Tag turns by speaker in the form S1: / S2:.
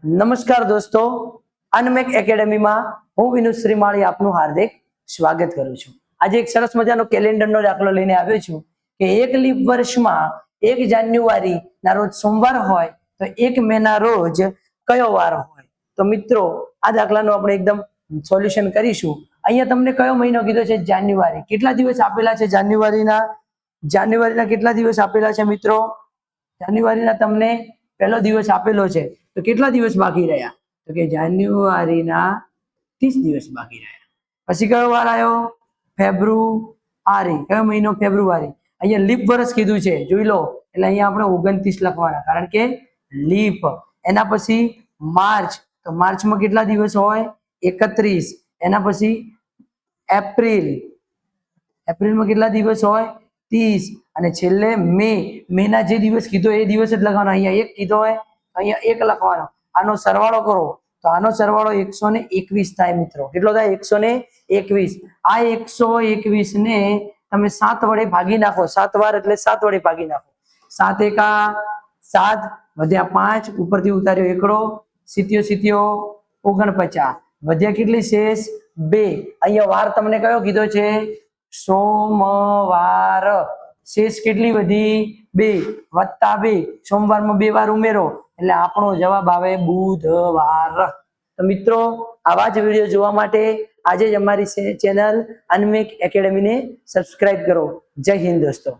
S1: નમસ્કાર દોસ્તો, અનમેક એકેડેમીમાં હું વિનોદ શ્રીમાળી આપનું હાર્દિક સ્વાગત કરું છું। આજે એક સરસ મજાનો કેલેન્ડરનો દાખલો લઈને આવ્યો છું કે એક લીપ વર્ષમાં 1 જાન્યુઆરી ના રોજ સોમવાર હોય તો 1 મે ના રોજ કયો વાર હોય। તો મિત્રો આ દાખલાનું આપણે એકદમ સોલ્યુશન કરીશું। અહીંયા તમને કયો મહિનો કીધો છે? જાન્યુઆરી। કેટલા દિવસ આપેલા છે જાન્યુઆરીના કેટલા દિવસ આપેલા છે મિત્રો? જાન્યુઆરીના તમને પહેલો દિવસ આપેલો છે, તો કેટલા દિવસ બાકી રહ્યા? તો કે જાન્યુઆરીના 30 દિવસ બાકી રહ્યા। પછી કયો વાર આવ્યો? ફેબ્રુઆરી। કયો મહિનો? ફેબ્રુઆરી। અહીંયા લીપ વર્ષ કીધું છે, જોઈ લો, એટલે અહીંયા આપણે 29 લખવાના, કારણ કે લીપ। એના પછી માર્ચ, તો માર્ચમાં કેટલા દિવસ હોય? 31। એના પછી એપ્રિલ, એપ્રિલમાં કેટલા દિવસ હોય? 30। અને છેલ્લે મે ના જે દિવસ કીધો એ દિવસ જ લખવાનો। અહીંયા 1 કીધો હોય, અહીંયા 1 લખવાનો। આનો સરવાળો કરો તો આનો સરવાળો 121 થાય મિત્રો। કેટલો થાય? 121। આ 121 ને તમે 7 વડે ભાગી નાખો। 7 વાર એટલે 7 વડે ભાગી નાખો। 7 એકા 7 વધ્યા 5, ઉપરથી ઉતાર્યો એકડો, 7 49, વધ્યા કેટલી શેષ? 2। અહીંયા વાર તમને કયો કીધો છે? સોમવાર। શેષ કેટલી વધી? 2 વત્તા 2, સોમવારમાં 2 વાર ઉમેરો એટલે આપણો જવાબ આવે બુધવાર। તો મિત્રો આવા જ વિડીયો જોવા માટે આજે જ અમારી ચેનલ અનમેક એકેડેમીને સબસ્ક્રાઇબ કરો। જય હિન્દ દોસ્તો।